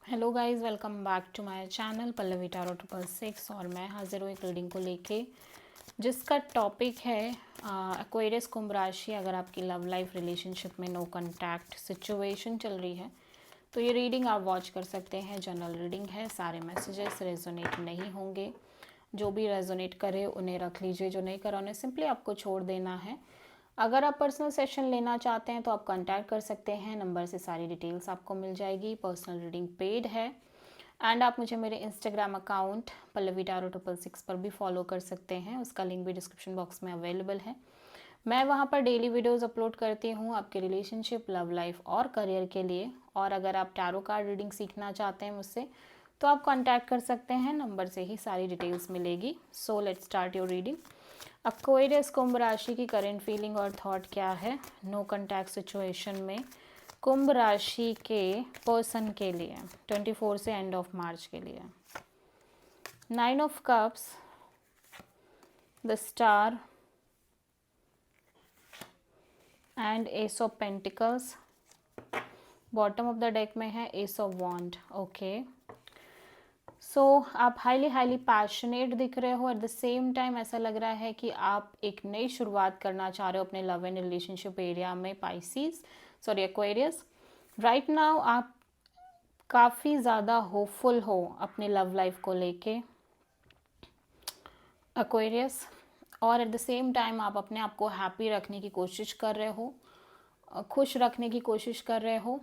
Hello guys, welcome back to my channel Pallavi tarot 666। और मैं हाजिर हूँ एक रीडिंग को लेके जिसका टॉपिक है एक्वेरियस कुंभ राशि। अगर आपकी लव लाइफ रिलेशनशिप में नो कांटेक्ट सिचुएशन चल रही है तो ये रीडिंग आप वॉच कर सकते हैं। जनरल रीडिंग है, सारे मैसेजेस रेजोनेट नहीं होंगे। जो भी रेजोनेट करे उन्हें रख लीजिए, जो नहीं करा उन्हें सिंपली आपको छोड़ देना है। अगर आप पर्सनल सेशन लेना चाहते हैं तो आप कांटेक्ट कर सकते हैं, नंबर से सारी डिटेल्स आपको मिल जाएगी। पर्सनल रीडिंग पेड है एंड आप मुझे मेरे इंस्टाग्राम अकाउंट पल्लवी टैरो 666 पर भी फॉलो कर सकते हैं। उसका लिंक भी डिस्क्रिप्शन बॉक्स में अवेलेबल है। मैं वहाँ पर डेली वीडियोस अपलोड करती हूँ आपके रिलेशनशिप, लव लाइफ और करियर के लिए। और अगर आप टैरो कार्ड रीडिंग सीखना चाहते हैं मुझसे तो आप कांटेक्ट कर सकते हैं, नंबर से ही सारी डिटेल्स मिलेगी। So let's start your reading. Aquarius कुंभ राशि की करंट फीलिंग और थॉट क्या है नो कांटेक्ट सिचुएशन में कुंभ राशि के पर्सन के लिए 24 से एंड ऑफ मार्च के लिए। 9 of cups, the star and S of pentacles. Bottom of the deck में है एस ऑफ वॉन्ड। ओके, सो आप हाईली पैशनेट दिख रहे हो। एट द सेम टाइम ऐसा लग रहा है कि आप एक नई शुरुआत करना चाह रहे हो अपने लव एंड रिलेशनशिप एरिया में। एक्वेरियस राइट नाउ आप काफ़ी ज़्यादा होपफुल हो अपने लव लाइफ को लेके एक्वेरियस। और एट द सेम टाइम आप अपने आप को हैप्पी रखने की कोशिश कर रहे हो, खुश रखने की कोशिश कर रहे हो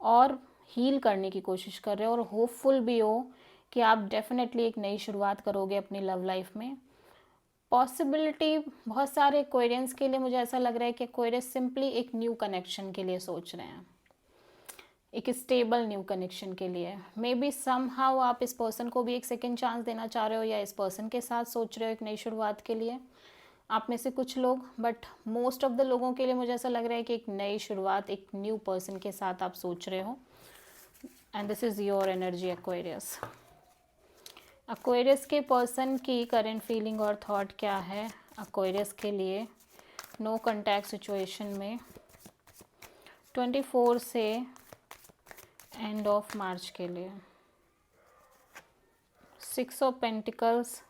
और हील करने की कोशिश कर रहे हो, और होपफुल भी हो कि आप डेफिनेटली एक नई शुरुआत करोगे अपनी लव लाइफ में। पॉसिबिलिटी बहुत सारे एक्वेरियंस के लिए मुझे ऐसा लग रहा है कि एक्वेरियस सिंपली एक न्यू कनेक्शन के लिए सोच रहे हैं, एक स्टेबल न्यू कनेक्शन के लिए। मे बी समहाउ आप इस पर्सन को भी एक सेकेंड चांस देना चाह रहे हो या इस पर्सन के साथ सोच रहे हो एक नई शुरुआत के लिए, आप में से कुछ लोग। बट मोस्ट ऑफ द लोगों के लिए मुझे ऐसा लग रहा है कि एक नई शुरुआत एक न्यू पर्सन के साथ आप सोच रहे हो। And this is your energy Aquarius. Aquarius के पर्सन की करंट फीलिंग और थॉट क्या है एक्वेरियस के लिए नो कांटेक्ट सिचुएशन में 24 से एंड ऑफ मार्च के लिए। 6 of pentacles,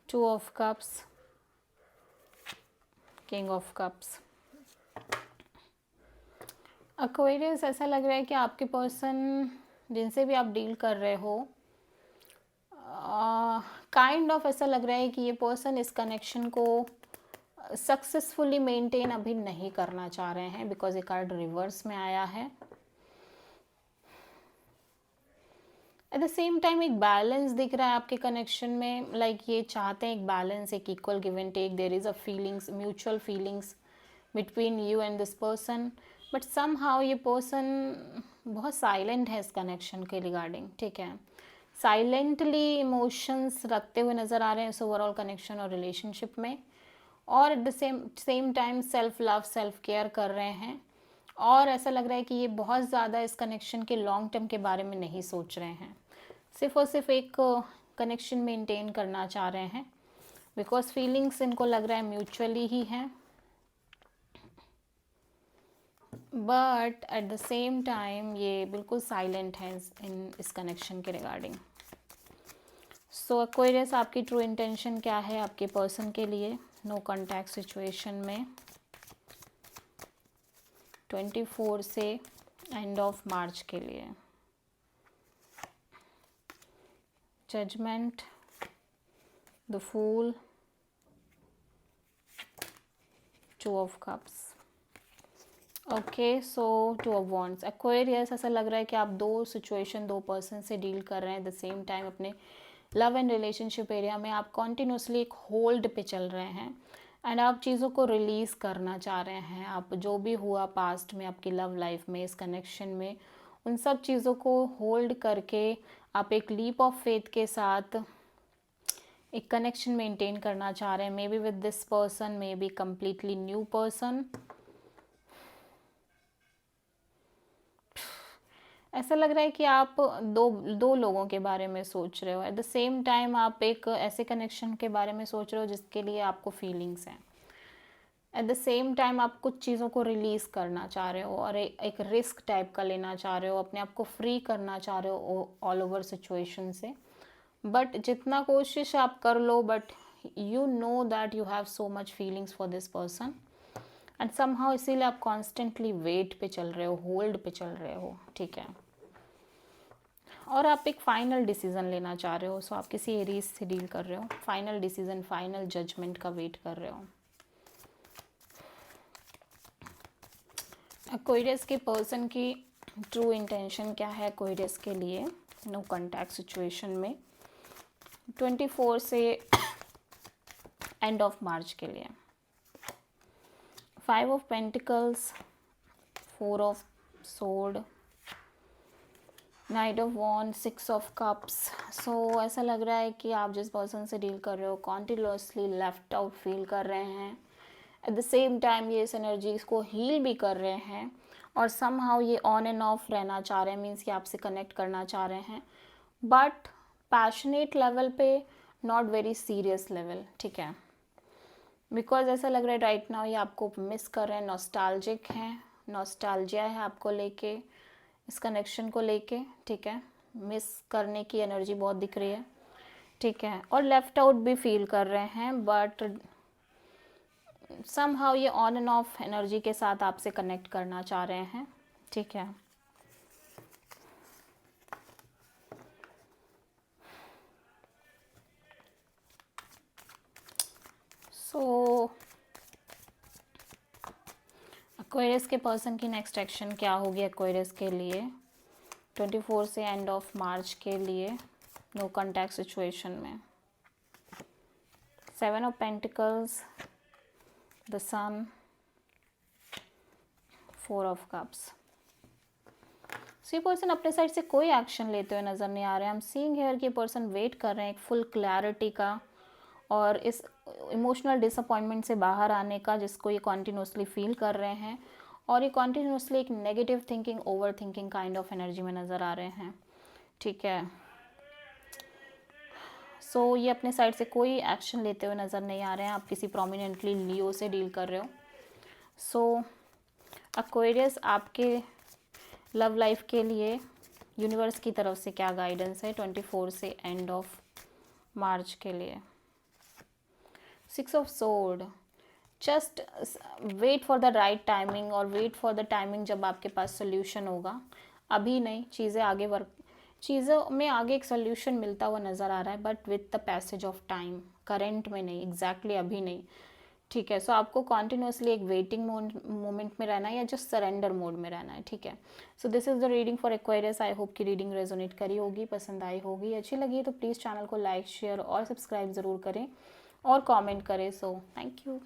2 of cups, king of cups. Aquarius ऐसा लग रहा है कि आपके पर्सन जिनसे भी आप डील कर रहे हो काइंड ऑफ ऐसा लग रहा है कि ये पर्सन इस कनेक्शन को सक्सेसफुली मेंटेन अभी नहीं करना चाह रहे हैं, बिकॉज ये कार्ड रिवर्स में आया है। एट द सेम टाइम एक बैलेंस दिख रहा है आपके कनेक्शन में, लाइक ये चाहते हैं एक बैलेंस, एक equal give and take. There is a feelings, mutual feelings between you and this person. But somehow ये पर्सन बहुत साइलेंट है इस कनेक्शन के रिगार्डिंग, ठीक है। साइलेंटली इमोशंस रखते हुए नज़र आ रहे हैं इस ओवरऑल कनेक्शन और रिलेशनशिप में। और at the same time self love, self care कर रहे हैं। और ऐसा लग रहा है कि ये बहुत ज़्यादा इस कनेक्शन के लॉन्ग टर्म के बारे में नहीं सोच रहे हैं, सिर्फ और सिर्फ एक कनेक्शन मेंटेन करना चाह रहे हैं, बिकॉज फीलिंग्स इनको लग रहा है म्यूचुअली ही हैं। But at the same time ये बिल्कुल साइलेंट है इन इस कनेक्शन के रिगार्डिंग। सो एक्वेरियस आपकी ट्रू इंटेंशन क्या है आपके पर्सन के लिए नो कांटेक्ट सिचुएशन में 24 से एंड ऑफ मार्च के लिए। Judgement, the fool, 2 of cups. Okay, so 2 of wands. Aquarius ऐसा लग रहा है कि आप दो सिचुएशन, दो पर्सन से डील कर रहे हैं। एट द सेम टाइम अपने लव एंड रिलेशनशिप एरिया में आप कॉन्टिन्यूसली एक होल्ड पे चल रहे हैं एंड आप चीज़ों को रिलीज़ करना चाह रहे हैं। आप जो भी हुआ पास्ट में आपकी लव लाइफ में, इस कनेक्शन में, उन सब चीज़ों को होल्ड करके आप एक लीप ऑफ फेथ के साथ एक कनेक्शन मेंटेन करना चाह रहे हैं। May be with this person, may be completely new person. ऐसा लग रहा है कि आप दो लोगों के बारे में सोच रहे हो। एट द सेम टाइम आप एक ऐसे कनेक्शन के बारे में सोच रहे हो जिसके लिए आपको फीलिंग्स हैं। एट द सेम टाइम आप कुछ चीज़ों को रिलीज़ करना चाह रहे हो और एक रिस्क टाइप का लेना चाह रहे हो, अपने आप को फ्री करना चाह रहे हो ऑल ओवर सिचुएशन से। बट जितना कोशिश आप कर लो, but you know that you have so much feelings for this person and somehow इसीलिए आप कॉन्स्टेंटली वेट पे चल रहे हो, होल्ड पे चल रहे हो, ठीक है। और आप एक फाइनल डिसीजन लेना चाह रहे हो, सो आप किसी एरीज से डील कर रहे हो, फाइनल डिसीजन, फाइनल जजमेंट का वेट कर रहे हो। एक्वेरियस के पर्सन की ट्रू इंटेंशन क्या है एक्वेरियस के लिए नो कॉन्टैक्ट सिचुएशन में 24 से एंड ऑफ मार्च के लिए? 5 of pentacles, 4 of sword, knight of wand, 6 of cups. So ऐसा लग रहा है कि आप जिस पर्सन से डील कर रहे हो कॉन्टिन्यूसली लेफ्ट आउट फील कर रहे हैं, एट द सेम टाइम ये इस एनर्जीज को हील भी कर रहे हैं और समहाउ ये ऑन एंड ऑफ रहना चाह रहे हैं, मीन्स कि आपसे कनेक्ट करना चाह रहे हैं, बट पैशनेट लेवल पे, नॉट वेरी सीरियस लेवल, ठीक है। बिकॉज ऐसा लग रहा है राइट नाउ ये आपको मिस कर रहे हैं, नॉस्टैल्जिक हैं, नॉस्टैल्जिया है आपको लेके, इस कनेक्शन को लेके, ठीक है। मिस करने की एनर्जी बहुत दिख रही है, ठीक है। और लेफ्ट आउट भी फील कर रहे हैं, बट समहाउ ये ऑन एंड ऑफ एनर्जी के साथ आपसे कनेक्ट करना चाह रहे हैं, ठीक है। सो एक्वेरियस के पर्सन की नेक्स्ट एक्शन क्या होगी एक्वेरियस के लिए 24 से एंड ऑफ मार्च के लिए नो कॉन्टैक्ट सिचुएशन में? 7 of pentacles, the sun, 4 of cups. So ये पर्सन अपने साइड से कोई एक्शन लेते हुए नज़र नहीं आ रहे हैं। आई एम सीइंग हियर कि पर्सन वेट कर रहे हैं एक फुल क्लैरिटी का और इस इमोशनल डिसअपॉइंटमेंट से बाहर आने का, जिसको ये कॉन्टिन्यूसली फील कर रहे हैं। और ये कॉन्टिन्यूसली एक negative thinking, over thinking kind of energy में नज़र आ रहे हैं, ठीक है। सो ये अपने साइड से कोई एक्शन लेते हुए नज़र नहीं आ रहे हैं। आप किसी प्रोमिनेंटली लियो से डील कर रहे हो। सो एक्वेरियस आपके लव लाइफ के लिए यूनिवर्स की तरफ से क्या गाइडेंस है 24 से एंड ऑफ मार्च के लिए? 6 of sword, just wait for the right timing और वेट फॉर द टाइमिंग जब आपके पास सोल्यूशन होगा। अभी नहीं, चीज़ों में आगे एक सोल्यूशन मिलता हुआ नज़र आ रहा है, but with the passage of time, current में नहीं, एग्जैक्टली अभी नहीं, ठीक है। सो आपको कॉन्टिन्यूसली एक वेटिंग मोमेंट में रहना है या जस्ट सरेंडर मोड में रहना है, ठीक है। So this is the reading for Aquarius. I hope कि रीडिंग रेजोनेट करी होगी, पसंद आई होगी, अच्छी लगी तो प्लीज़ चैनल को लाइक, शेयर और सब्सक्राइब ज़रूर करें और कमेंट करें। So thank you.